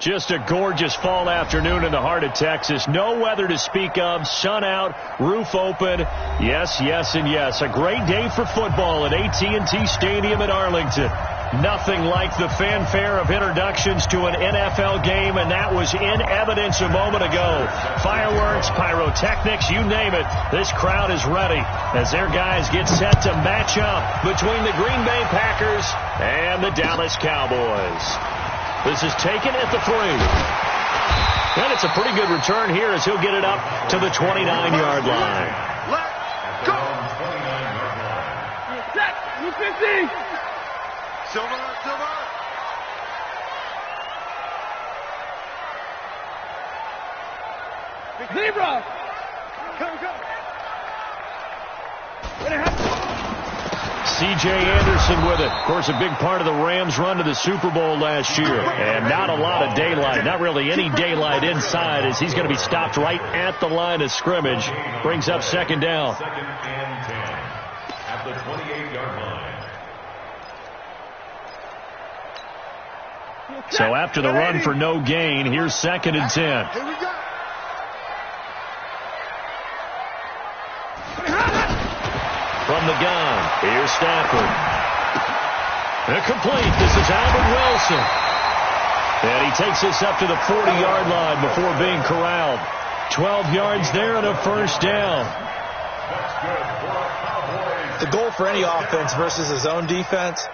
Just a gorgeous fall afternoon in the heart of Texas. No weather to speak of. Sun out, roof open. Yes, yes, and yes. A great day for football at AT&T Stadium in Arlington. Nothing like the fanfare of introductions to an NFL game, and that was in evidence a moment ago. Fireworks, pyrotechnics, you name it. This crowd is ready as their guys get set to match up between the Green Bay Packers and the Dallas Cowboys. This is taken at the 3. And it's a pretty good return here as he'll get it up to the 29-yard line. Let's go! Set! 50! Silver! Zebra! Come! C.J. Anderson with it. Of course, a big part of the Rams' run to the Super Bowl last year. And not a lot of daylight. Not really any daylight inside as he's going to be stopped right at the line of scrimmage. Brings up second down. Second and 10 at the 28-yard line. So after the run for no gain, here's second and 10. Here we go. From the gun, here's Stafford. Incomplete. This is Albert Wilson. And he takes this up to the 40-yard line before being corralled. 12 yards there and a first down. The goal for any offense versus his own defense,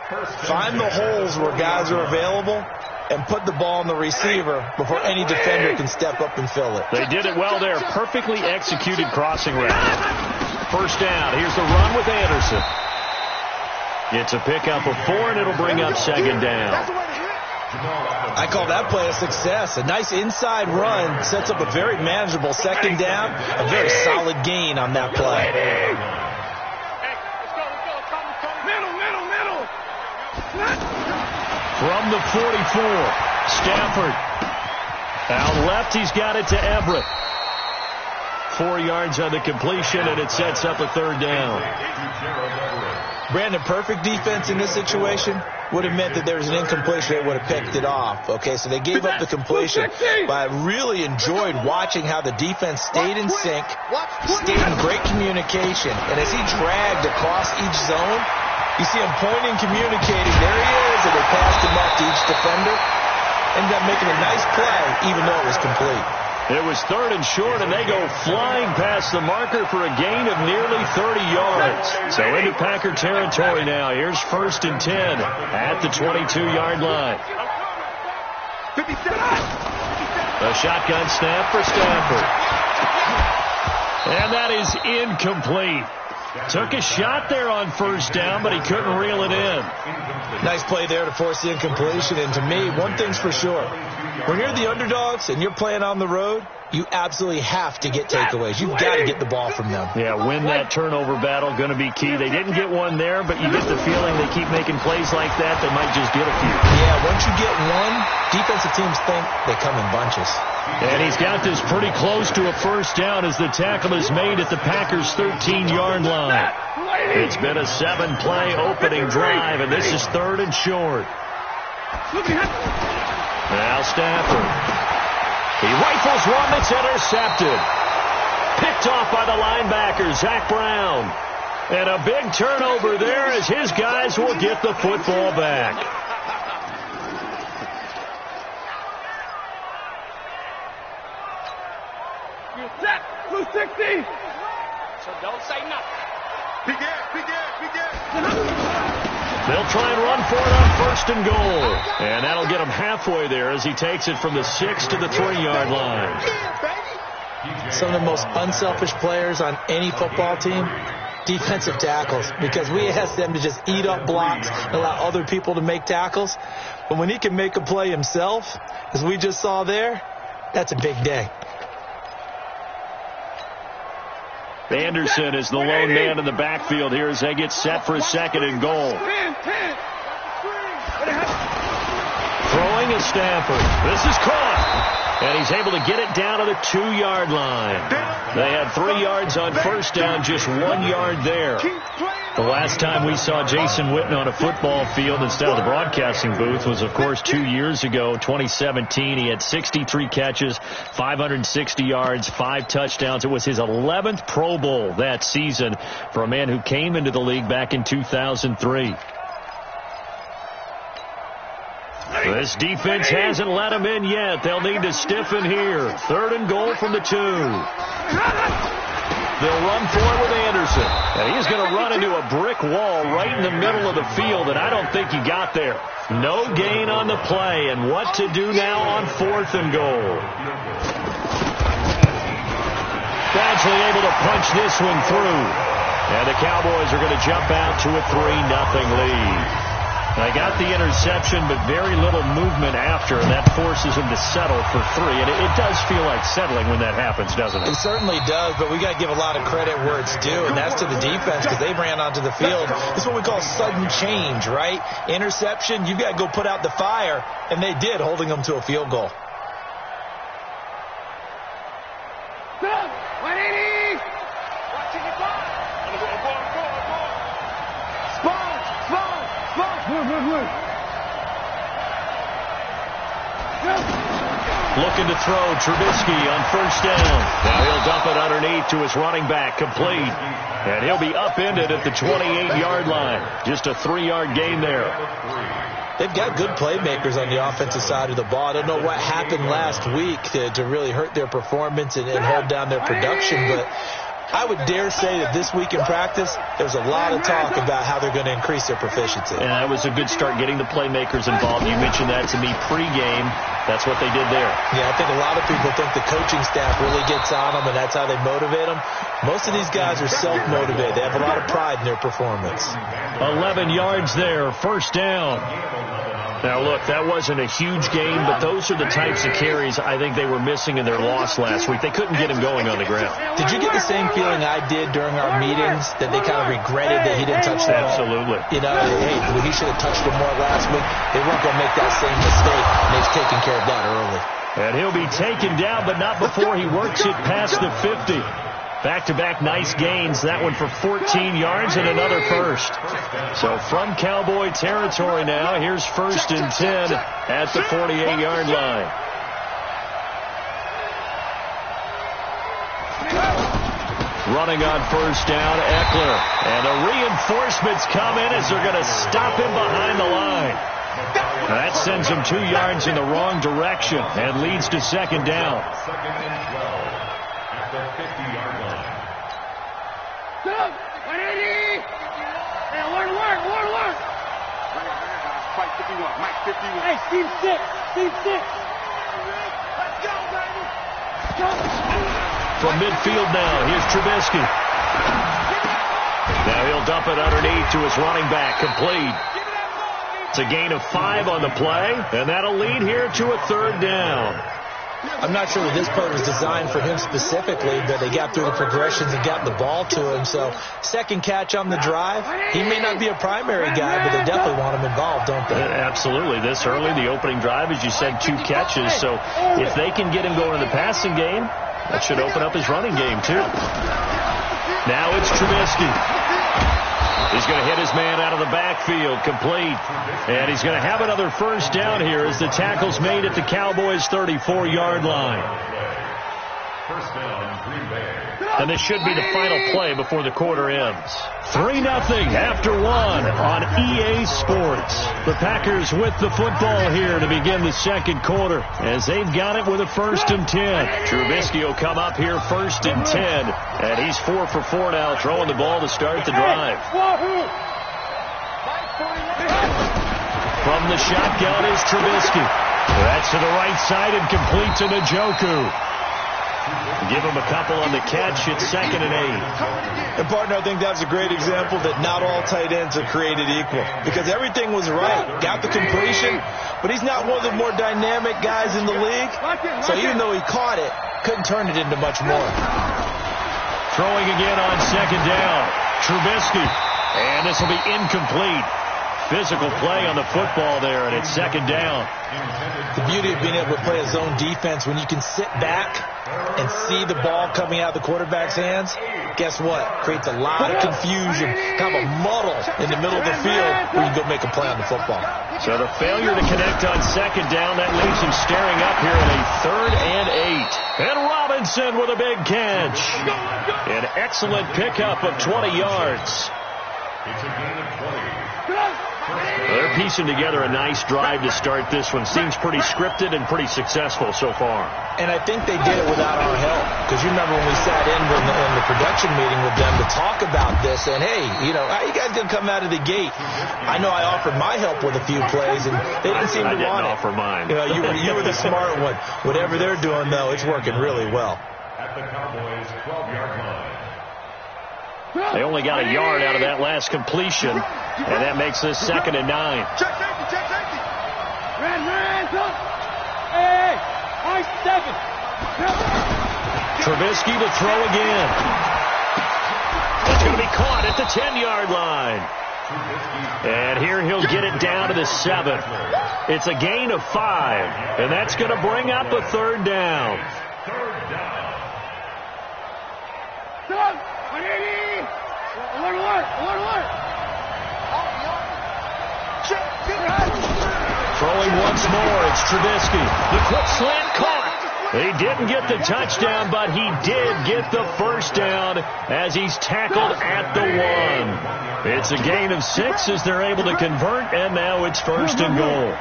find the holes where guys are available and put the ball in the receiver before any defender can step up and fill it. They did it well there. Perfectly executed crossing route. First down. Here's the run with Anderson. It's a pickup of 4, and it'll bring up second down. I call that play a success. A nice inside run sets up a very manageable second down. A very solid gain on that play. From the 44, Stafford. Out left, he's got it to Everett. 4 yards on the completion, and it sets up a third down. Brandon, perfect defense in this situation would have meant that there was an incompletion. They would have picked it off. Okay, so they gave up the completion. But I really enjoyed watching how the defense stayed in sync, stayed in great communication. And as he dragged across each zone, you see him pointing, communicating. There he is, and they passed him up to each defender. Ended up making a nice play, even though it was complete. It was third and short, and they go flying past the marker for a gain of nearly 30 yards. So into Packer territory now. Here's first and 10 at the 22-yard line. A shotgun snap for Stafford. And that is incomplete. Took a shot there on first down, but he couldn't reel it in. Nice play there to force the incompletion. And to me, one thing's for sure. When you're the underdogs and you're playing on the road, you absolutely have to get takeaways. You've got to get the ball from them. Yeah, win that turnover battle, going to be key. They didn't get one there, but you get the feeling they keep making plays like that, they might just get a few. Yeah, once you get one, defensive teams think they come in bunches. And he's got this pretty close to a first down as the tackle is made at the Packers' 13-yard line. It's been a 7-play opening drive, and this is third and short. Now Stafford. He rifles one that's intercepted. Picked off by the linebacker, Zach Brown. And a big turnover there as his guys will get the football back. You're set. 260. So don't say nothing. Begin. They'll try and run for it on first and goal. And that'll get him halfway there as he takes it from the 6 to the 3-yard line. Some of the most unselfish players on any football team, defensive tackles, because we ask them to just eat up blocks and allow other people to make tackles. But when he can make a play himself, as we just saw there, that's a big day. Anderson is the lone man in the backfield here as they get set for a second and goal. Throwing is Stafford. This is caught. And he's able to get it down to the 2-yard line. They had 3 yards on first down, just 1 yard there. Keep playing. The last time we saw Jason Witten on a football field instead of the broadcasting booth was, of course, 2 years ago, 2017. He had 63 catches, 560 yards, 5 touchdowns. It was his 11th Pro Bowl that season for a man who came into the league back in 2003. This defense hasn't let him in yet. They'll need to stiffen here. 3rd and goal from the 2. They'll run for it with Anderson. And he's going to run into a brick wall right in the middle of the field, and I don't think he got there. No gain on the play, and what to do now on 4th and goal. Badgley able to punch this one through. And the Cowboys are going to jump out to a 3-0 lead. They got the interception, but very little movement after, and that forces them to settle for 3. And it does feel like settling when that happens, doesn't it? It certainly does, but we got to give a lot of credit where it's due, and that's to the defense because they ran onto the field. This is what we call sudden change, right? Interception, you've got to go put out the fire, and they did, holding them to a field goal. 180! Watching it back! Looking to throw, Trubisky on 1st down. Now he'll dump it underneath to his running back, complete. And he'll be upended at the 28-yard line. Just a 3-yard gain there. They've got good playmakers on the offensive side of the ball. I don't know what happened last week to really hurt their performance and hold down their production, but I would dare say that this week in practice, there's a lot of talk about how they're going to increase their proficiency. And that was a good start, getting the playmakers involved. You mentioned that to me pregame. That's what they did there. Yeah, I think a lot of people think the coaching staff really gets on them, and that's how they motivate them. Most of these guys are self-motivated. They have a lot of pride in their performance. 11 yards there, 1st down. Now, look, that wasn't a huge game, but those are the types of carries I think they were missing in their loss last week. They couldn't get him going on the ground. Did you get the same feeling I did during our meetings, that they kind of regretted that he didn't touch the ball? Absolutely. You know, hey, he should have touched it more last week. They weren't going to make that same mistake, and they've taken care of that early. And he'll be taken down, but not before he works it past the 50. Back-to-back nice gains. That one for 14 yards and another first. So from Cowboy territory now, here's 1st and 10 at the 48-yard line. Running on 1st down, Eckler. And the reinforcements come in as they're going to stop him behind the line. Now that sends him 2 yards in the wrong direction and leads to 2nd down. 2nd and 12 at the 50-yard line. 180! Hey, work! Fight 51, Mike 51. Hey, Steve 6. Let's go, baby! From midfield now, here's Trubisky. Now he'll dump it underneath to his running back, complete. It's a gain of 5 on the play, and that'll lead here to a 3rd down. I'm not sure that this play was designed for him specifically, but they got through the progressions and got the ball to him. So 2nd catch on the drive. He may not be a primary guy, but they definitely want him involved, don't they? Absolutely. This early, the opening drive, as you said, 2 catches. So if they can get him going in the passing game, that should open up his running game, too. Now it's Trubisky. He's going to hit his man out of the backfield, complete. And he's going to have another 1st down here as the tackle's made at the Cowboys' 34-yard line. 1st down, Green Bay. And this should be the final play before the quarter ends. 3-0 after 1 on EA Sports. The Packers with the football here to begin the 2nd quarter as they've got it with a 1st and 10. Trubisky will come up here 1st and 10. And he's 4 for 4 now, throwing the ball to start the drive. From the shotgun is Trubisky. That's to the right side and complete to Njoku. Give him a couple on the catch. It's 2nd and 8. And, partner, I think that's a great example that not all tight ends are created equal, because everything was right. Got the completion, but he's not one of the more dynamic guys in the league. So even though he caught it, couldn't turn it into much more. Throwing again on 2nd down. Trubisky. And this will be incomplete. physical play on the football there, and it's second down. The beauty of being able to play a zone defense, when you can sit back and see the ball coming out of the quarterback's hands, guess what? Creates a lot of confusion, kind of a muddle in the middle of the field where you can go make a play on the football. So the failure to connect on second down, that leaves him staring up here at a 3rd and 8. And Robinson with a big catch. An excellent pickup of 20 yards. It's a gain of 20. They're piecing together a nice drive to start this one. Seems pretty scripted and pretty successful so far. And I think they did it without our help. Because you remember when we sat in the production meeting with them to talk about this, and hey, how you guys going to come out of the gate? I know I offered my help with a few plays, and they didn't seem to want it. I didn't offer mine. You were the smart one. Whatever they're doing, though, it's working really well. At the Cowboys' 12-yard line. They only got a yard out of that last completion, and that makes this 2nd and 9. Check safety. Hey, I 7. Trubisky to throw again. It's going to be caught at the 10-yard line. And here he'll get it down to the 7. It's a gain of 5, and that's going to bring up a 3rd down. Throwing once more, it's Trubisky. The quick slant caught. He didn't get the touchdown, but he did get the first down as he's tackled at the 1. It's a gain of 6 as they're able to convert, and now it's 1st and goal.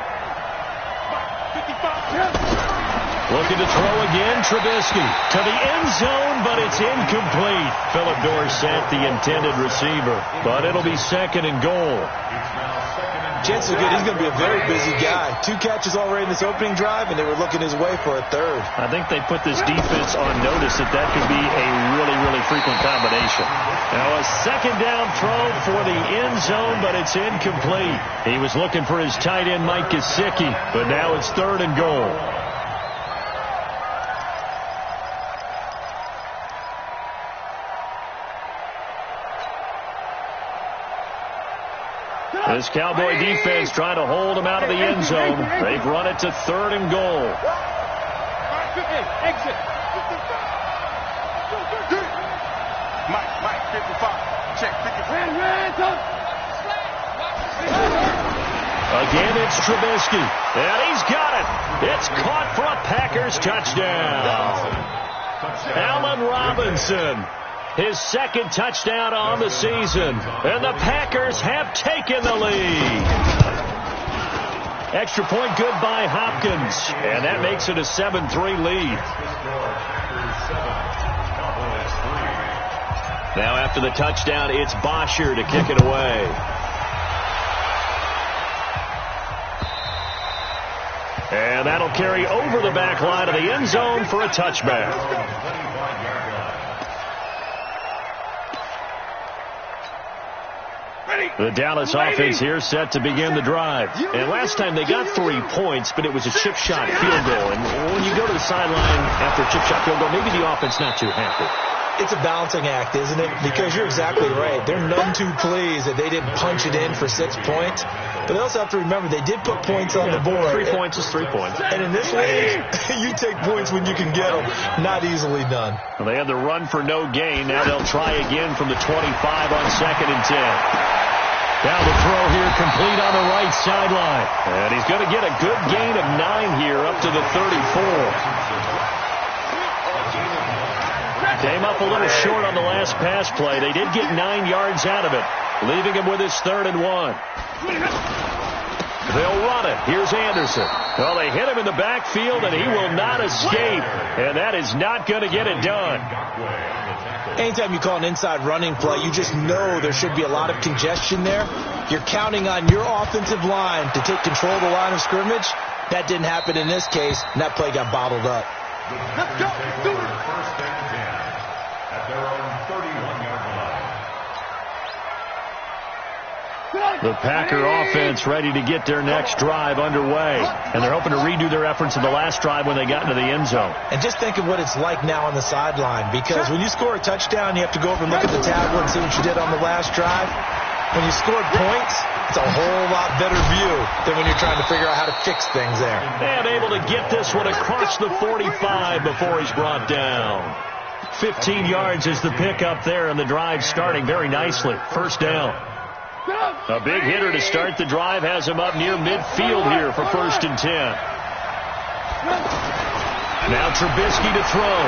Looking to throw again, Trubisky to the end zone, but it's incomplete. Philip Dorsett, the intended receiver, but it'll be 2nd and goal. Chances are good he's going to be a very busy guy. 2 catches already in this opening drive, and they were looking his way for a 3rd. I think they put this defense on notice that could be a really, really frequent combination. Now a 2nd down throw for the end zone, but it's incomplete. He was looking for his tight end, Mike Gesicki, but now it's 3rd and goal. This Cowboy defense trying to hold him out of the end zone. They've run it to 3rd and goal. Exit. Mike, 55. Check, 55. Again, it's Trubisky. And he's got it. It's caught for a Packers touchdown. Allen Robinson. His 2nd touchdown on the season. And the Packers have taken the lead. Extra point good by Hopkins. And that makes it a 7-3 lead. Now after the touchdown, it's Bosher to kick it away. And that'll carry over the back line of the end zone for a touchback. The Dallas offense here set to begin the drive. And last time they got 3 points, but it was a chip shot field goal. And when you go to the sideline after a chip shot field goal, maybe the offense not too happy. It's a balancing act, isn't it? Because you're exactly right. They're none too pleased that they didn't punch it in for 6 points. But they also have to remember they did put points on the board. 3 points is 3 points. And in this league, you take points when you can get them. Not easily done. Well, they had the run for no gain. Now they'll try again from the 25 on 2nd and 10. Down the throw here, complete on the right sideline. And he's going to get a good gain of 9 here up to the 34. Came up a little short on the last pass play. They did get 9 yards out of it, leaving him with his 3rd and 1. They'll run it. Here's Anderson. Well, they hit him in the backfield, and he will not escape. And that is not going to get it done. Anytime you call an inside running play, you just know there should be a lot of congestion there. You're counting on your offensive line to take control of the line of scrimmage. That didn't happen in this case, and that play got bottled up. Let's go. Do it. First and 10 at their own 31-yard line. The Packer offense ready to get their next drive underway. And they're hoping to redo their efforts in the last drive when they got into the end zone. And just think of what it's like now on the sideline. Because when you score a touchdown, you have to go over and look at the tablet and see what you did on the last drive. when you scored points, it's a whole lot better view than when you're trying to figure out how to fix things there. And able to get this one across the 45 before he's brought down. 15 yards is the pickup there, and the drive starting very nicely. First down. A big hitter to start the drive has him up near midfield here for 1st and 10. Now Trubisky to throw.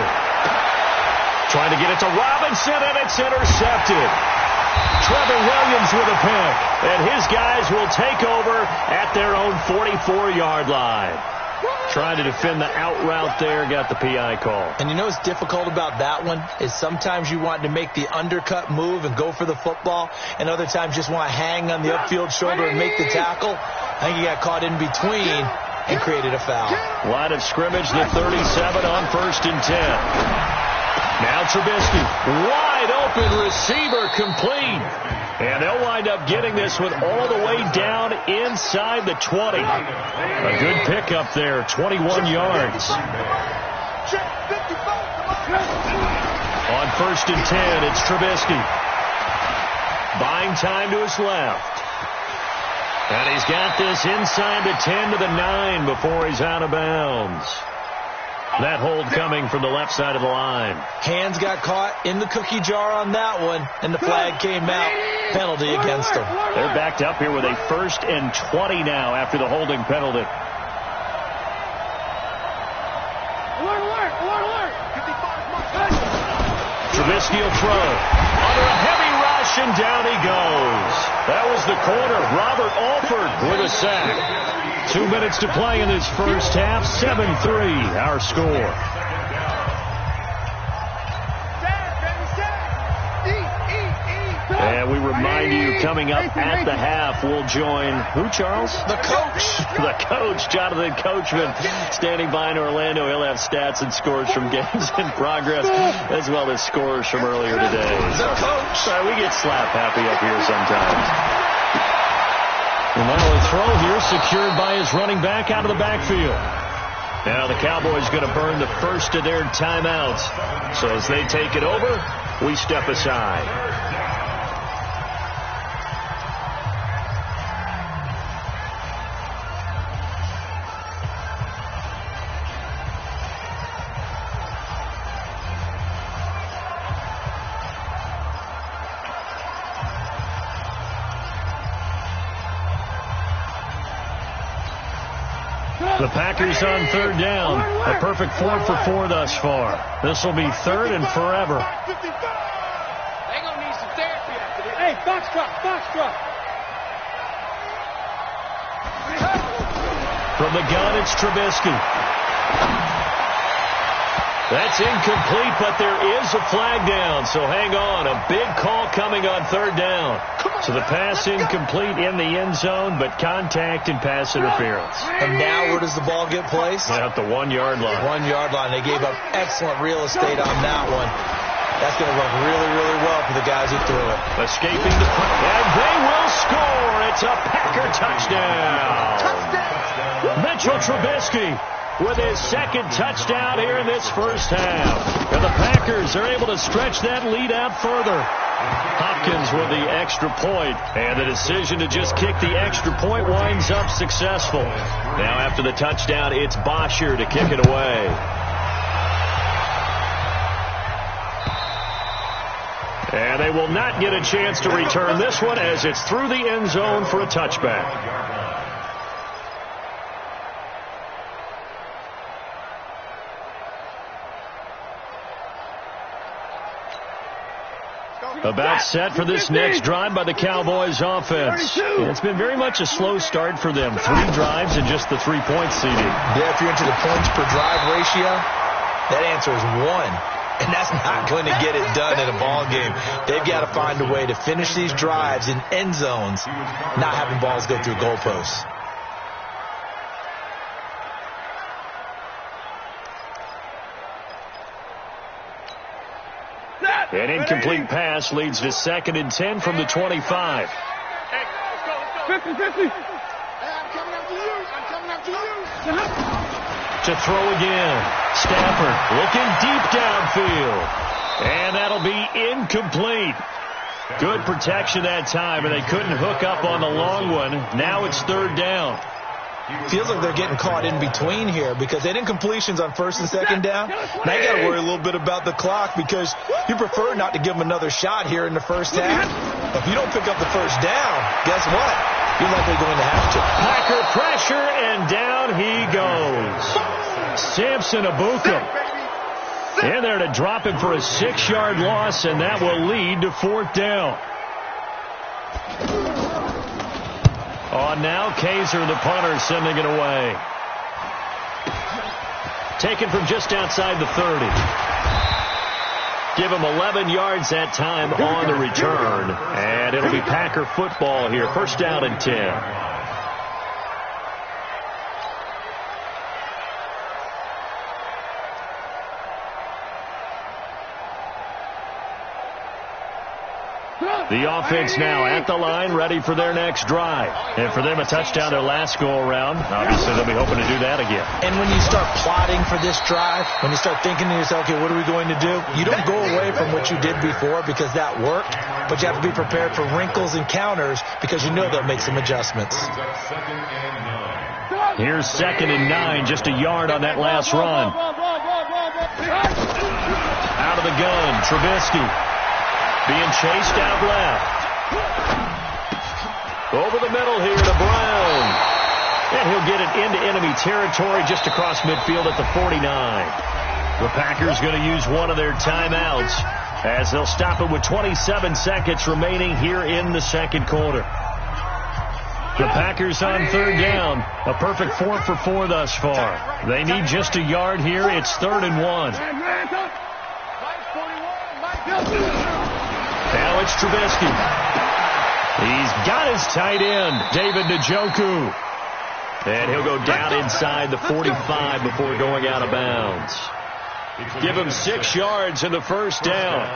Trying to get it to Robinson, and it's intercepted. Trevor Williams with a pick, and his guys will take over at their own 44-yard line. Trying to defend the out route there, got the PI call. And you know what's difficult about that one is sometimes you want to make the undercut move and go for the football, and other times just want to hang on the upfield shoulder and make the tackle. I think he got caught in between and created a foul. Line of scrimmage, the 37 on 1st and 10. Now Trubisky, wide open receiver, complete. And they'll wind up getting this one all the way down inside the 20. A good pickup there, 21 yards. On 1st and 10, it's Trubisky. Buying time to his left. And he's got this inside the 10 to the 9 before he's out of bounds. That hold coming from the left side of the line. Hands got caught in the cookie jar on that one, and the flag came out. Penalty against them. They're backed up here with a 1st and 20 now after the holding penalty. Trubisky will throw. Under a heavy rush, and down he goes. That was the corner. Robert Alford with a sack. 2 minutes to play in this first half. 7-3 our score. And we remind you, coming up at the half, we'll join who, Charles? The coach. The coach, Jonathan Coachman, standing by in Orlando. He'll have stats and scores from games in progress, as well as scores from earlier today. The coach. Sorry, we get slap happy up here sometimes. And now a throw here secured by his running back out of the backfield. Now the Cowboys going to burn the first of their timeouts. So as they take it over, we step aside. The Packers on 3rd down. A perfect 4 for 4 thus far. This will be 3rd and forever. They're going to need some therapy after this. Hey, box truck. From the gun, it's Trubisky. That's incomplete, but there is a flag down, so hang on. A big call coming on 3rd down. So the pass incomplete in the end zone, but contact and pass interference. And now where does the ball get placed? At the 1-yard line. 1-yard line. They gave up excellent real estate on that one. That's going to work really, really well for the guys who threw it. Escaping the punt, and they will score. It's a Packer touchdown. Mitchell Trubisky with his 2nd touchdown here in this first half. And the Packers are able to stretch that lead out further. Hopkins with the extra point, and the decision to just kick the extra point winds up successful. Now after the touchdown, it's Bosher to kick it away. And they will not get a chance to return this one as it's through the end zone for a touchback. About set for this next drive by the Cowboys offense. And it's been very much a slow start for them. 3 drives and just the 3-point seeding. Yeah, if you're into the points per drive ratio, that answer is 1. And that's not going to get it done in a ball game. They've got to find a way to finish these drives in end zones, not having balls go through goalposts. An incomplete pass leads to 2nd and 10 from the 25. Hey, let's go. 50-50. Hey, I'm coming after you. To throw again. Stafford looking deep downfield. And that'll be incomplete. Good protection that time, and they couldn't hook up on the long one. Now it's third down. Feels like they're getting caught in between here because they didn't completions on first and second down. Now you got to worry a little bit about the clock because you prefer not to give them another shot here in the first half. If you don't pick up the first down, guess what? You're likely going to have to. Packer pressure, and down he goes. Samson Abuka in there to drop him for a 6-yard loss, and that will lead to fourth down. On now, Kaiser, the punter, sending it away. Taken from just outside the 30. Give him 11 yards that time on the return. And it'll be Packer football here. First down and 10. The offense now at the line, ready for their next drive. And for them, a touchdown their last go-around. Obviously, they'll be hoping to do that again. And when you start plotting for this drive, when you start thinking to yourself, okay, what are we going to do? You don't go away from what you did before because that worked, but you have to be prepared for wrinkles and counters because you know they'll make some adjustments. Here's 2nd and 9, just a yard on that last run. Out of the gun, Trubisky. Being chased out left. Over the middle here to Brown. And he'll get it into enemy territory just across midfield at the 49. The Packers going to use one of their timeouts as they'll stop it with 27 seconds remaining here in the second quarter. The Packers on third down. A perfect 4 for 4 thus far. They need just a yard here. It's 3rd and 1. Now it's Trubisky. He's got his tight end, David Njoku. And he'll go down inside the 45 before going out of bounds. Give him 6 yards in the first down.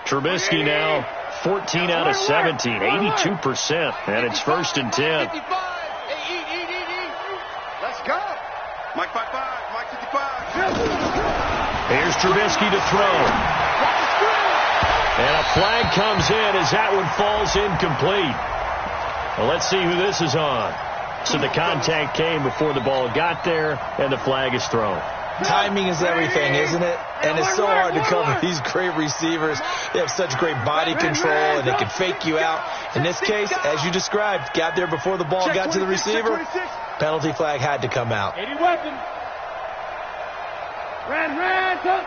Trubisky now 14 out of 17, 82%. And it's 1st and 10. Let's go. Mike 55, Mike 55. Here's Trubisky to throw. And a flag comes in as that one falls incomplete. Well, let's see who this is on. So the contact came before the ball got there, and the flag is thrown. Timing is everything, isn't it? And it's so hard to cover these great receivers. They have such great body control, and they can fake you out. In this case, as you described, got there before the ball got to the receiver. Penalty flag had to come out. 80 weapon. Ran, go.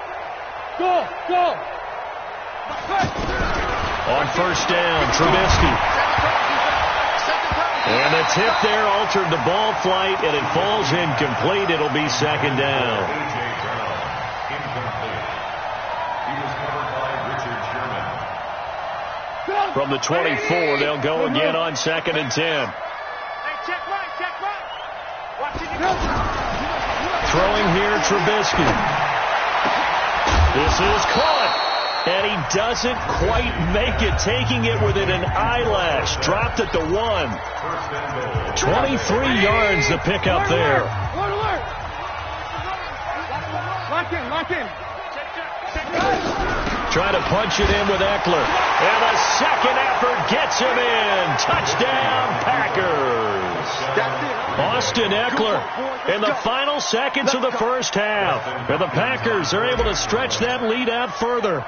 On first down, Trubisky. And the tip there altered the ball flight, and it falls incomplete. It'll be 2nd down. From the 24, they'll go again on 2nd and 10. Throwing here, Trubisky. This is caught. And he doesn't quite make it, taking it within an eyelash. Dropped at the 1. 23 yards the pickup there. Lock in. Trying to punch it in with Eckler. And a second effort gets him in. Touchdown, Packers. Austin Eckler in the final seconds of the first half. And the Packers are able to stretch that lead out further.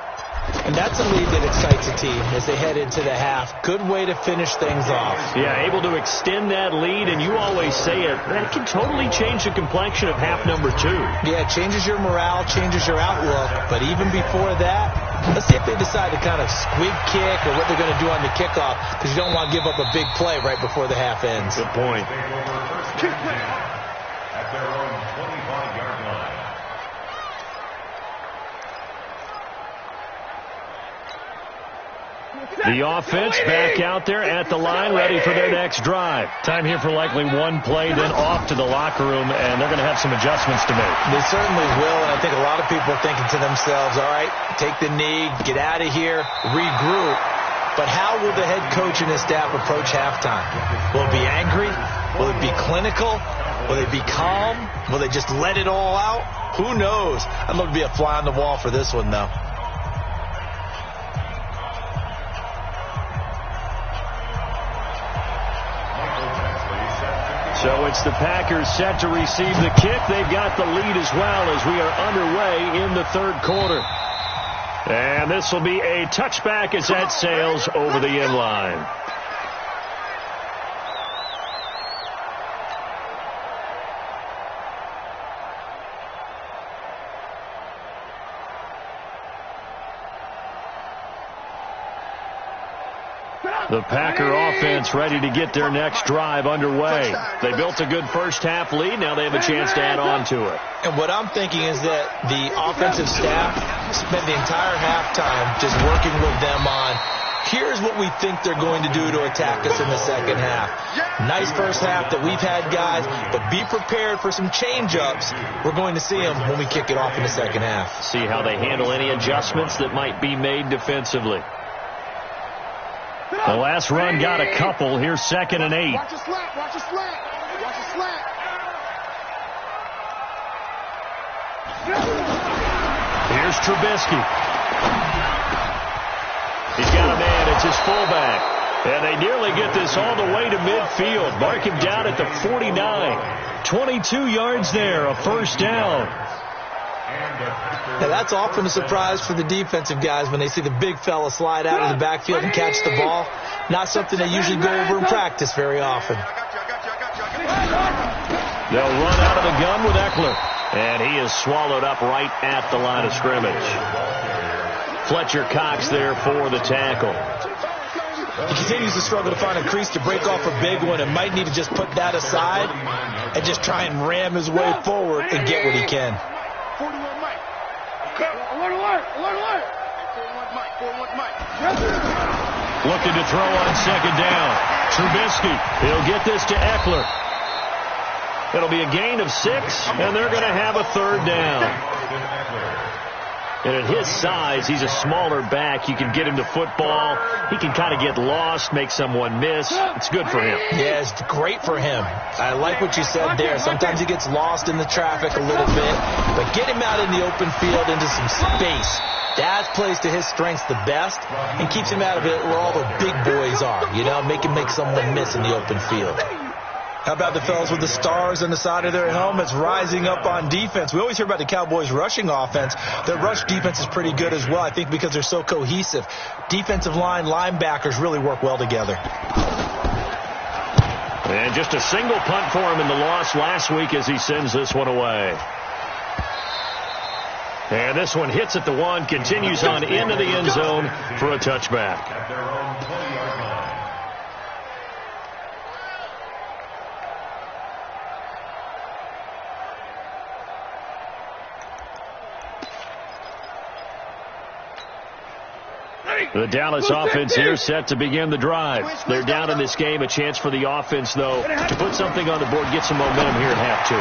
And that's a lead that excites a team as they head into the half. Good way to finish things off. Yeah, able to extend that lead, and you always say it, that can totally change the complexion of half number 2. Yeah, it changes your morale, changes your outlook. But even before that, let's see if they decide to kind of squib kick or what they're going to do on the kickoff, because you don't want to give up a big play right before the half ends. Good point. At their own 25-yard line. The offense back out there at the line, ready for their next drive. Time here for likely one play, then off to the locker room, and they're going to have some adjustments to make. They certainly will, and I think a lot of people are thinking to themselves, all right, take the knee, get out of here, regroup. But how will the head coach and his staff approach halftime? Will it be angry? Will it be clinical? Will they be calm? Will they just let it all out? Who knows? I'd love to be a fly on the wall for this one, though. So it's the Packers set to receive the kick. They've got the lead as well as we are underway in the third quarter. And this will be a touchback as that sails over the end line. The Packer offense ready to get their next drive underway. They built a good first-half lead. Now they have a chance to add on to it. And what I'm thinking is that the offensive staff spent the entire halftime just working with them on, here's what we think they're going to do to attack us in the second half. Nice first half that we've had, guys, but be prepared for some change-ups. We're going to see them when we kick it off in the second half. See how they handle any adjustments that might be made defensively. The last run got a couple. Here's 2nd and 8. Watch a slant. Watch a slant. Watch a slant. Here's Trubisky. He's got a man. It's his fullback. And they nearly get this all the way to midfield. Mark him down at the 49. 22 yards there, a first down. Now, that's often a surprise for the defensive guys when they see the big fella slide out of the backfield and catch the ball. Not something they usually go over in practice very often. They'll run out of the gun with Eckler. And he is swallowed up right at the line of scrimmage. Fletcher Cox there for the tackle. He continues to struggle to find a crease to break off a big one and might need to just put that aside and just try and ram his way forward and get what he can. 41 Mike. Alert, alert, alert, alert. 41 Mike, 41 Mike. Looking to throw on second down. Trubisky, he'll get this to Eckler. It'll be a gain of 6, and they're going to have a third down. And at his size, he's a smaller back. You can get him to football. He can kind of get lost, make someone miss. It's good for him. Yeah, it's great for him. I like what you said there. Sometimes he gets lost in the traffic a little bit, but get him out in the open field into some space. That plays to his strengths the best and keeps him out of it where all the big boys are. You know, make him make someone miss in the open field. How about the fellas with the stars on the side of their helmets rising up on defense? We always hear about the Cowboys' rushing offense. Their rush defense is pretty good as well, I think, because they're so cohesive. Defensive line, linebackers really work well together. And just a single punt for him in the loss last week as he sends this one away. And this one hits at the 1, continues on into the end zone for a touchback. At their own 20-yard line. The Dallas offense here set to begin the drive. They're down in this game. A chance for the offense, though, to put something on the board, get some momentum here at half 2.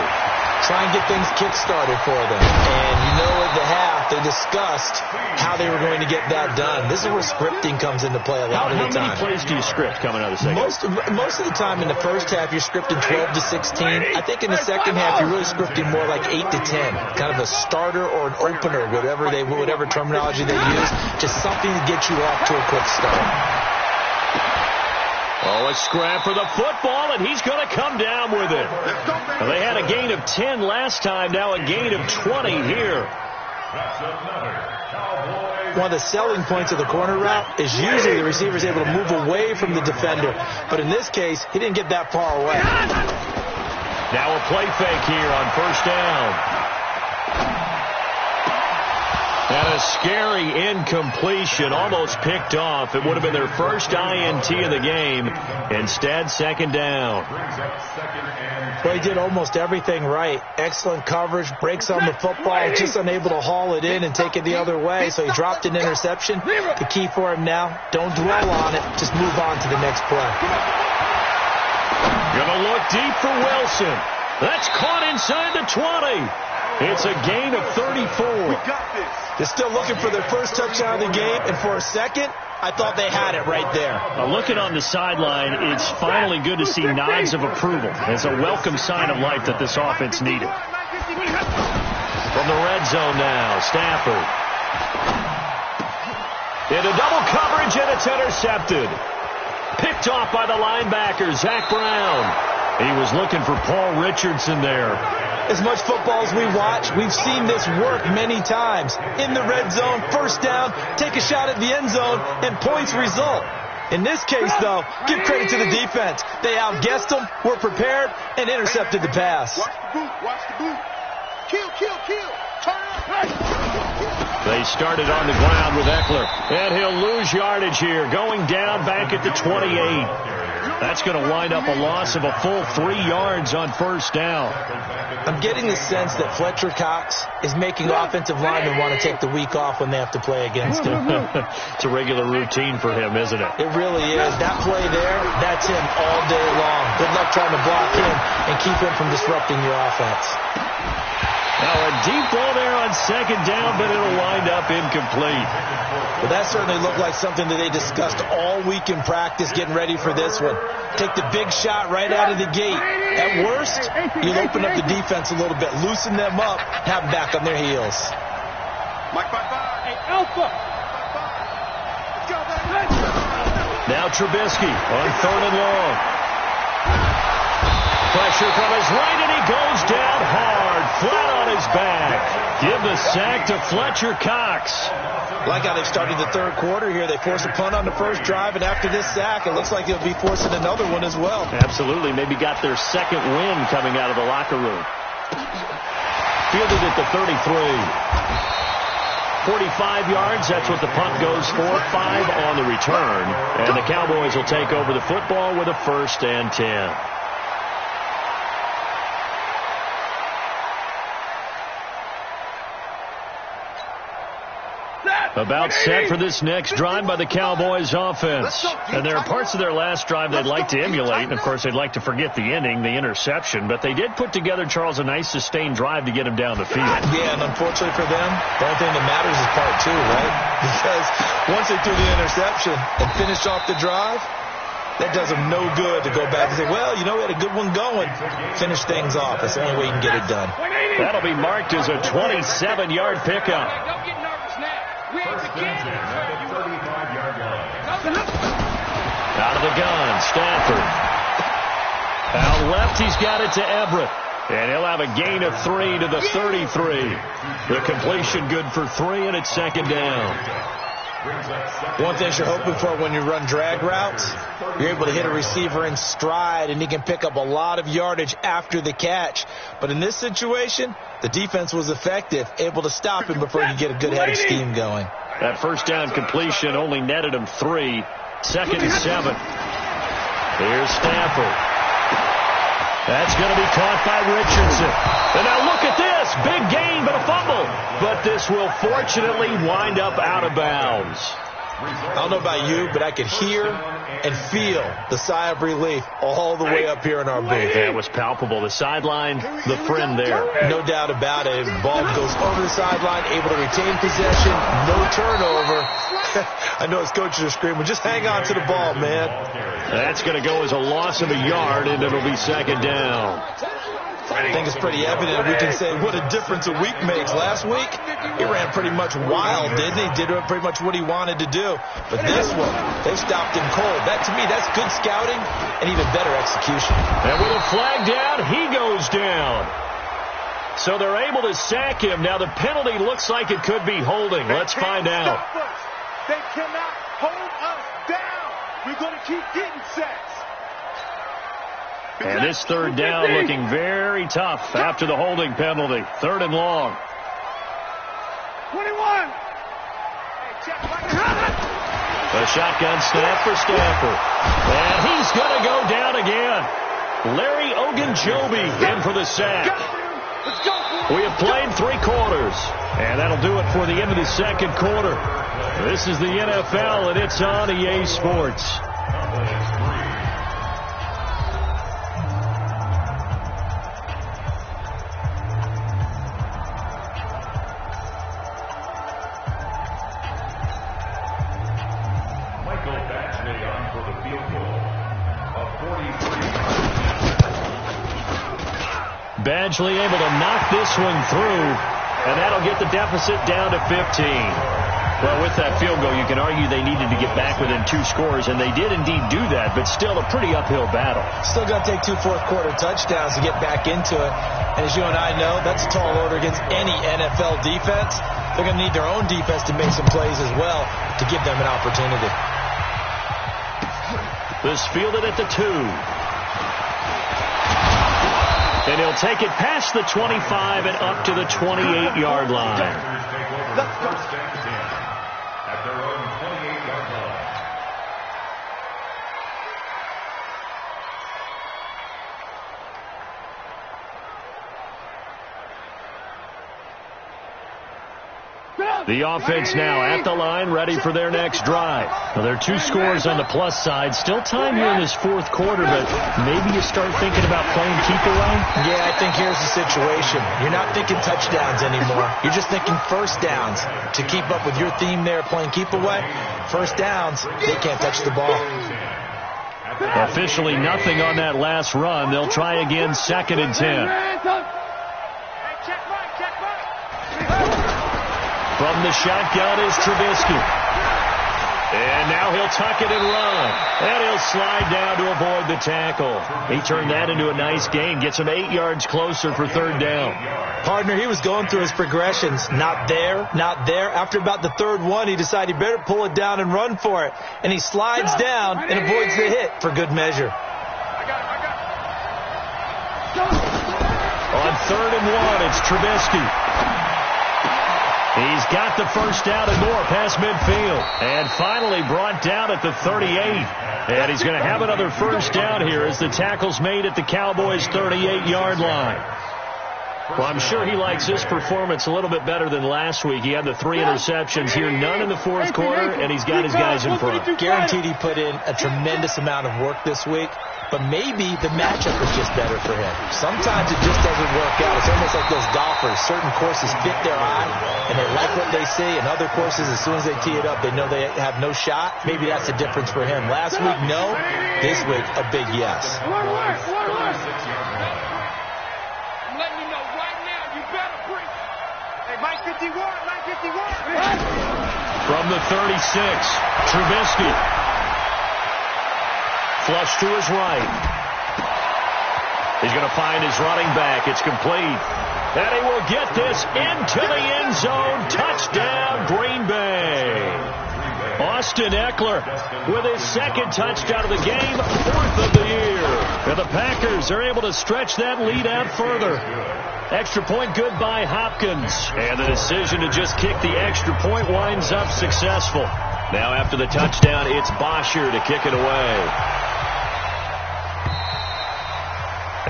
Try and get things kick-started for them. And you know at the half, they discussed how they were going to get that done. This is where scripting comes into play a lot of the time. How many plays do you script coming out of the second? Most of the time in the first half, you're scripting 12 to 16. I think in the second half, you're really scripting more like 8 to 10. Kind of a starter or an opener, whatever terminology they use. Just something to get you off to a quick start. Oh, a scrap for the football, and he's going to come down with it. Well, they had a gain of 10 last time, now a gain of 20 here. One of the selling points of the corner route is usually the receiver is able to move away from the defender. But in this case, he didn't get that far away. Now a play fake here on first down. And a scary incompletion, almost picked off. It would have been their first INT of the game. Instead, second down. Well, he did almost everything right. Excellent coverage, breaks on the football, just unable to haul it in and take it the other way. So he dropped an interception. The key for him now, don't dwell on it. Just move on to the next play. Going to look deep for Wilson. That's caught inside the 20. It's a gain of 34. They're still looking for their first touchdown of the game, and for a second, I thought they had it right there. Looking on the sideline, it's finally good to see nods of approval. It's a welcome sign of life that this offense needed. From the red zone now, Stafford. Into double coverage, and it's intercepted. Picked off by the linebacker, Zach Brown. He was looking for Paul Richardson there. As much football as we watch, we've seen this work many times. In the red zone, first down, take a shot at the end zone, and points result. In this case, though, give credit to the defense. They outguessed them, were prepared, and intercepted the pass. Watch the boot, watch the boot. Kill, kill, kill. Turn up. They started on the ground with Eckler, and he'll lose yardage here, going down back at the 28. That's going to wind up a loss of a full 3 yards on first down. I'm getting the sense that Fletcher Cox is making offensive linemen want to take the week off when they have to play against him. It's a regular routine for him, isn't it? It really is. That play there, that's him all day long. Good luck trying to block him and keep him from disrupting your offense. Now a deep ball there on second down, but it'll wind up incomplete. Well, that certainly looked like something that they discussed all week in practice getting ready for this one. Take the big shot right out of the gate. At worst, you'll open up the defense a little bit, loosen them up, have them back on their heels. Mike 5-5. Hey, Alpha. Now Trubisky on third and long. Pressure from his right, and he goes down hard, flat on his back. Give the sack to Fletcher Cox. Like how they've started the third quarter here. They forced a punt on the first drive, and after this sack, it looks like they'll be forcing another one as well. Absolutely. Maybe got their second win coming out of the locker room. Fielded at the 33. 45 yards, that's what the punt goes for. 5 on the return. And the Cowboys will take over the football with a 1st and 10. About set for this next drive by the Cowboys offense. And there are parts of their last drive they'd like to emulate. And, of course, they'd like to forget the ending, the interception. But they did put together, Charles, a nice sustained drive to get him down the field. Yeah, and unfortunately for them, the only thing that matters is part 2, right? Because once they threw the interception and finished off the drive, that does them no good to go back and say, well, you know, we had a good one going. Finish things off. That's the only way you can get it done. That'll be marked as a 27-yard pickup. Don't get nervous now. We ain't the kid. Out of the gun, Stafford. Out left, he's got it to Everett. And he'll have a gain of 3 to the 33. The completion good for 3, and it's second down. One thing you're hoping for when you run drag routes, you're able to hit a receiver in stride, and he can pick up a lot of yardage after the catch. But in this situation, the defense was effective, able to stop him before he could get a good head of steam going. That first down completion only netted him 3. 2nd and 7. Here's Stafford. That's going to be caught by Richardson. And now look at this. Big gain, but a fumble. But this will fortunately wind up out of bounds. I don't know about you, but I could hear and feel the sigh of relief all the way up here in our booth. That was palpable. The sideline, the friend there. No doubt about it. The ball goes over the sideline, able to retain possession, no turnover. I know his coaches are screaming, just hang on to the ball, man. That's going to go as a loss of a yard, and it'll be second down. I think it's pretty evident. We can say what a difference a week makes. Last week, he ran pretty much wild, didn't he? Did pretty much what he wanted to do. But this one, they stopped him cold. That, to me, that's good scouting and even better execution. And with a flag down, he goes down. So they're able to sack him. Now the penalty looks like it could be holding. Let's find out. They cannot hold us down. We're going to keep getting sacks. And this third down looking very tough after the holding penalty. 3rd and long. 21. A shotgun snap for Stafford. And he's going to go down again. Larry Ogunjobi in for the sack. We have played 3 quarters. And that'll do it for the end of the second quarter. This is the NFL, and it's on EA Sports. field goal of 43. Badgley able to knock this one through, and that'll get the deficit down to 15. Well, with that field goal, you can argue they needed to get back within 2 scores, and they did indeed do that, but still a pretty uphill battle. Still got to take 2 fourth-quarter touchdowns to get back into it. And as you and I know, that's a tall order against any NFL defense. They're going to need their own defense to make some plays as well to give them an opportunity. This fielded at the 2. And he'll take it past the 25 and up to the 28-yard line. Let's go. At their own 28-yard line. The offense now at the line, ready for their next drive. Well, there are 2 scores on the plus side. Still time here in this fourth quarter, but maybe you start thinking about playing keep away? Yeah, I think here's the situation. You're not thinking touchdowns anymore. You're just thinking first downs. To keep up with your theme there, playing keep away, first downs, they can't touch the ball. Officially nothing on that last run. They'll try again, 2nd and 10. From the shotgun is Trubisky. And now he'll tuck it and run. And he'll slide down to avoid the tackle. He turned that into a nice gain. Gets him 8 yards closer for 3rd down. Partner, he was going through his progressions. Not there, not there. After about the 3rd one, he decided he better pull it down and run for it. And he slides down and avoids the hit for good measure. On 3rd and 1, it's Trubisky. He's got the first down and more past midfield. And finally brought down at the 38. And he's going to have another first down here as the tackle's made at the Cowboys' 38-yard line. Well, I'm sure he likes his performance a little bit better than last week. He had the 3 interceptions here, none in the fourth quarter, and he's got his guys in front. Guaranteed he put in a tremendous amount of work this week, but maybe the matchup is just better for him. Sometimes it just doesn't work out. It's almost like those golfers. Certain courses fit their eye, and they like what they see, and other courses, as soon as they tee it up, they know they have no shot. Maybe that's the difference for him. Last week, no. This week, a big yes. From the 36, Trubisky. Flush to his right. He's going to find his running back. It's complete. And he will get this into the end zone. Touchdown, Green Bay. Austin Eckler with his 2nd touchdown of the game, 4th of the year. And the Packers are able to stretch that lead out further. Extra point good by Hopkins. And the decision to just kick the extra point winds up successful. Now after the touchdown, it's Bosher to kick it away.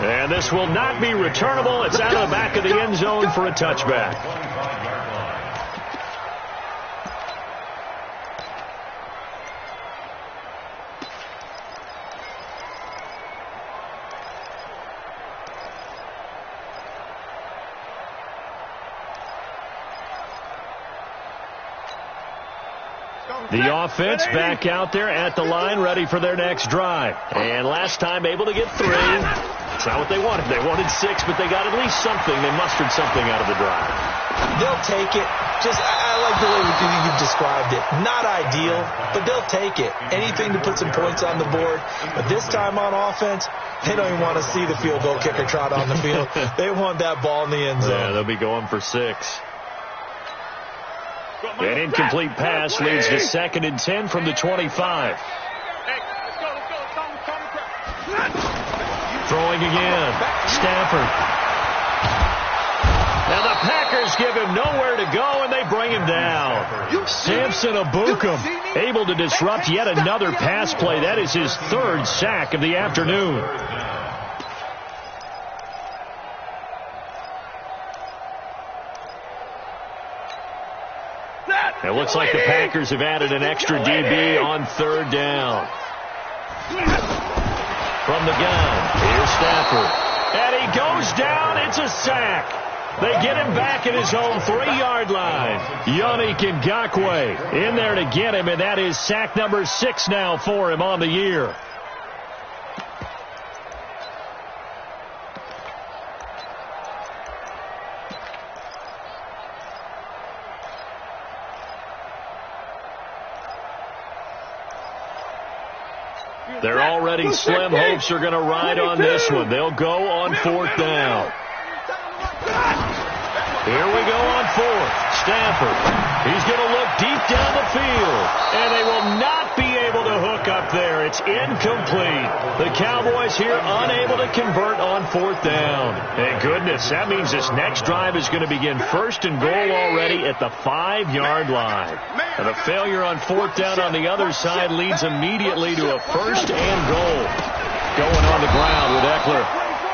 And this will not be returnable. It's out of the back of the end zone for a touchback. The offense back out there at the line, ready for their next drive. And last time able to get 3. It's not what they wanted. They wanted 6, but they got at least something. They mustered something out of the drive. They'll take it. I like the way you've described it. Not ideal, but they'll take it. Anything to put some points on the board. But this time on offense, they don't even want to see the field goal kicker trot on the field. They want that ball in the end zone. Yeah, they'll be going for 6. An incomplete pass leads to 2nd and 10 from the 25. Throwing again. Stafford. Now the Packers give him nowhere to go, and they bring him down. Samson Ebukam able to disrupt yet another pass play. That is his 3rd sack of the afternoon. It looks like the Packers have added an extra DB on 3rd down. From the gun, here's Stafford. And he goes down. It's a sack. They get him back at his own 3-yard line. Yannick Ngakoue in there to get him, and that is sack number 6 now for him on the year. They're already slim hopes are going to ride on this one. They'll go on 4th down. Here we go on 4th. Stafford. He's going to look deep down the field. And they will not be able to hook up there. It's incomplete. The Cowboys here unable to convert on 4th down. And goodness, that means this next drive is going to begin 1st and goal already at the 5-yard line. And the failure on 4th down on the other side leads immediately to a 1st and goal. Going on the ground with Eckler.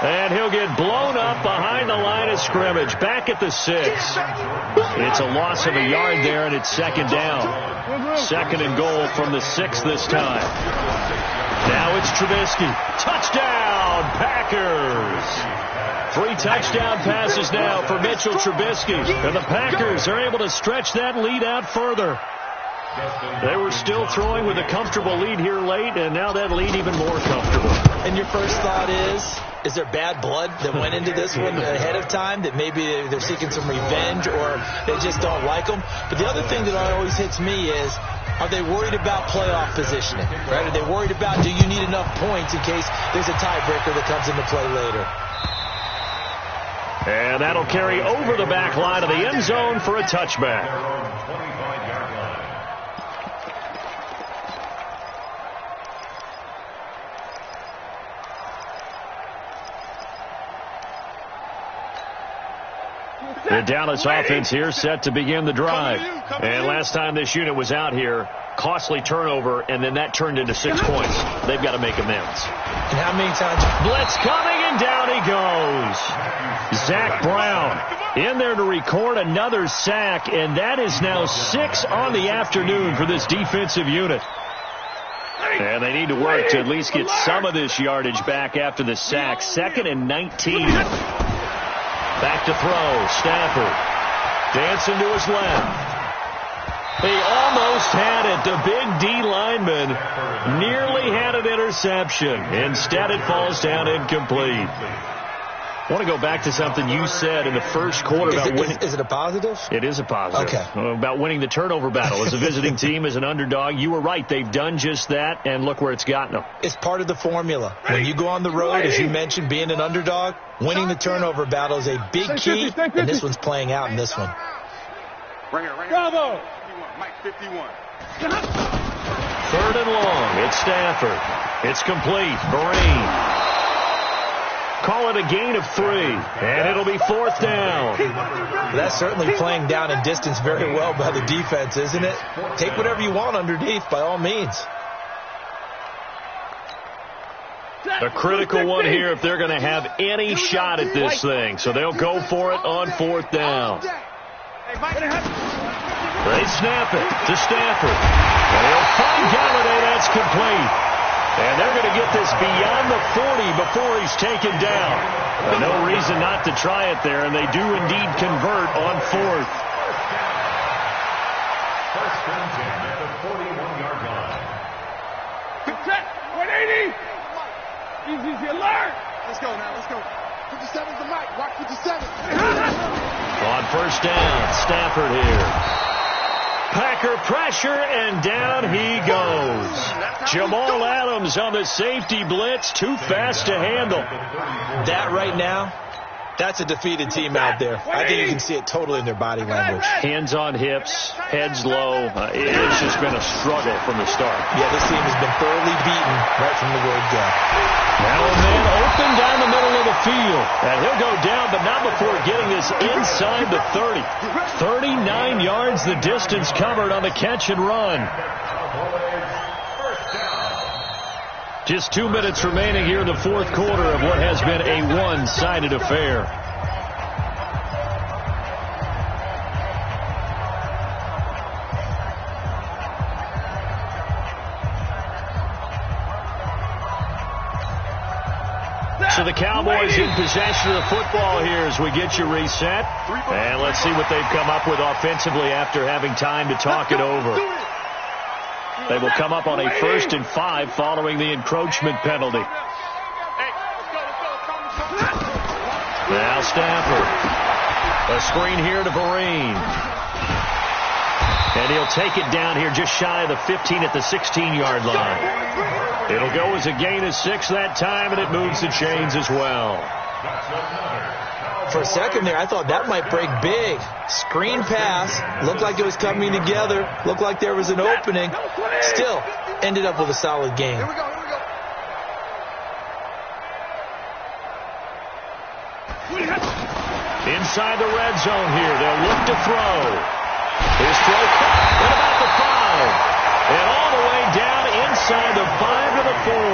And he'll get blown up behind the line of scrimmage. Back at the 6. It's a loss of a yard there, and it's 2nd down. 2nd and goal from the 6 this time. Now it's Trubisky. Touchdown, Packers. 3 touchdown passes now for Mitchell Trubisky. And the Packers are able to stretch that lead out further. They were still throwing with a comfortable lead here late, and now that lead even more comfortable. And your first thought is there bad blood that went into this one ahead of time, that maybe they're seeking some revenge or they just don't like them? But the other thing that always hits me is, are they worried about playoff positioning? Right? Are they worried about, do you need enough points in case there's a tiebreaker that comes into play later? And that'll carry over the back line of the end zone for a touchback. The Dallas offense here set to begin the drive. And last time this unit was out here, costly turnover, and then that turned into 6 points. They've got to make amends. And how many times? Blitz coming, and down he goes. Zach Brown in there to record another sack, and that is now 6 on the afternoon for this defensive unit. And they need to work to at least get some of this yardage back after the sack. 2nd and 19. Back to throw. Stafford dancing to his left. He almost had it. The big D lineman nearly had an interception. Instead, it falls down incomplete. I want to go back to something you said in the first quarter about winning. Is it a positive? It is a positive. Okay. About winning the turnover battle as a visiting team, as an underdog. You were right. They've done just that, and look where it's gotten them. It's part of the formula. When you go on the road, as you mentioned, being an underdog, winning the turnover battle is a big key, and this one's playing out in this one. Bravo! Mike 51. 3rd and long. It's Stafford. It's complete. Vereen. Call it a gain of 3, and it'll be 4th down. That's certainly playing down in distance very well by the defense, isn't it? Take whatever you want underneath, by all means. A critical one here if they're going to have any shot at this thing. So they'll go for it on 4th down. They snap it to Stafford. And he'll find Galladay. That's complete. And they're going to get this beyond the 40 before he's taken down. No reason not to try it there, and they do indeed convert on 4th. First and 10 at the 41-yard line. Good set. 180. Easy alert. Let's go now. Let's go. 57's the mic. Rock 57. On 1st down, Stafford here. Packer pressure, and down he goes. Jamal Adams on the safety blitz, too fast to handle. That right now, that's a defeated team out there. I think you can see it totally in their body language. Hands on hips, heads low. It's just been a struggle from the start. Yeah, this team has been thoroughly beaten right from the word go. Now a man open down the middle of the field. And he'll go down, but not before getting this inside the 30. 39 yards the distance covered on the catch and run. Just 2 minutes remaining here in the 4th quarter of what has been a one-sided affair. So the Cowboys in possession of the football here as we get you reset. And let's see what they've come up with offensively after having time to talk it over. They will come up on a 1st and 5 following the encroachment penalty. Now Stafford. A screen here to Vereen. And he'll take it down here just shy of the 15 at the 16-yard line. It'll go as a gain of 6 that time, and it moves the chains as well. For a second there, I thought that might break big. Screen pass. Looked like it was coming together. Looked like there was an opening. Still ended up with a solid game. Here we go. Inside the red zone here. They'll look to throw. His throw caught at about the 5. And all the way down inside the 5 to the 4.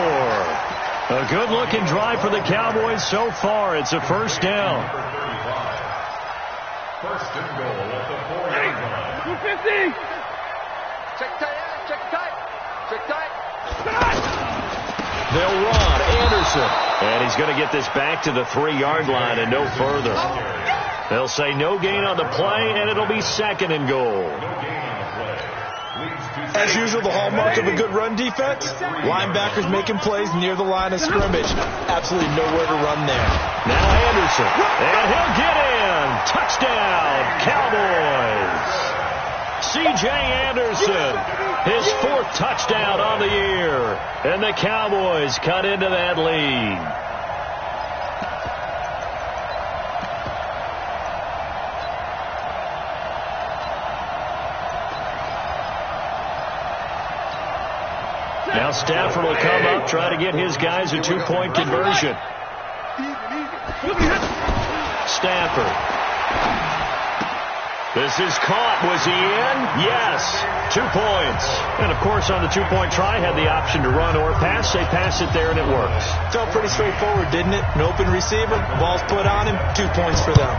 A good-looking drive for the Cowboys so far. It's a 1st down. 1st and goal at the 4-yard line. 250. Check tight. They'll run. Anderson. And he's going to get this back to the 3-yard line and no further. They'll say no gain on the play, and it'll be 2nd and goal. As usual, the hallmark of a good run defense, linebackers making plays near the line of scrimmage. Absolutely nowhere to run there. Now Anderson, and he'll get in. Touchdown, Cowboys. C.J. Anderson, his 4th touchdown on the year. And the Cowboys cut into that lead. Now Stafford will come up, try to get his guys a 2-point conversion. Stafford. This is caught. Was he in? Yes. 2 points. And, of course, on the 2-point try, had the option to run or pass. They pass it there, and it works. Felt pretty straightforward, didn't it? An open receiver, ball's put on him, 2 points for them.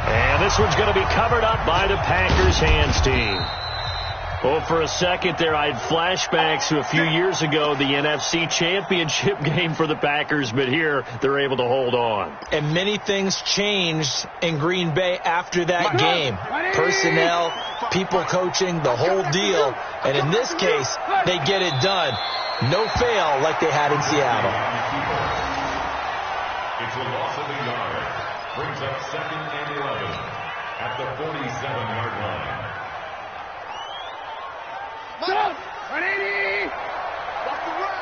And this one's going to be covered up by the Packers hands team. Well, for a second there, I had flashbacks to a few years ago, the NFC Championship game for the Packers, but here they're able to hold on. And many things changed in Green Bay after that game. Personnel, people coaching, the whole deal. And in this case, they get it done. No fail like they had in Seattle. It's a loss of a yard. Brings up 2nd and 11 at the 47-yard line. 180. Watch the run.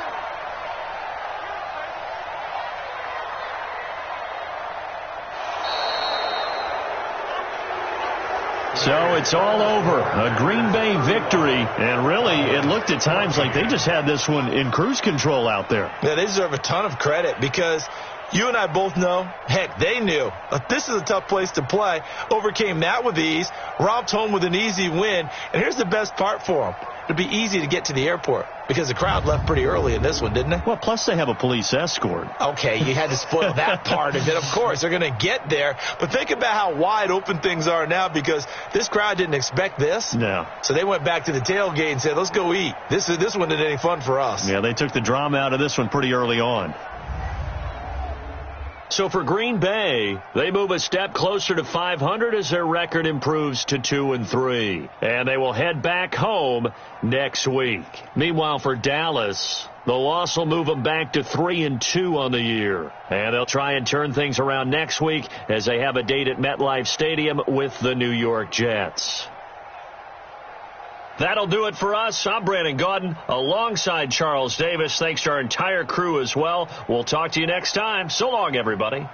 So it's all over. A Green Bay victory. And really, it looked at times like they just had this one in cruise control out there. Yeah, they deserve a ton of credit because you and I both know, heck, they knew. This is a tough place to play. Overcame that with ease. Romped home with an easy win. And here's the best part for them. It'd be easy to get to the airport because the crowd left pretty early in this one, didn't it? Well, plus they have a police escort. Okay, you had to spoil that part of it. Of course, they're going to get there. But think about how wide open things are now because this crowd didn't expect this. No. So they went back to the tailgate and said, let's go eat. This one isn't any fun for us. Yeah, they took the drama out of this one pretty early on. So for Green Bay, they move a step closer to 500 as their record improves to 2-3. And they will head back home next week. Meanwhile, for Dallas, the loss will move them back to 3-2 on the year. And they'll try and turn things around next week as they have a date at MetLife Stadium with the New York Jets. That'll do it for us. I'm Brandon Gaudin alongside Charles Davis. Thanks to our entire crew as well. We'll talk to you next time. So long, everybody.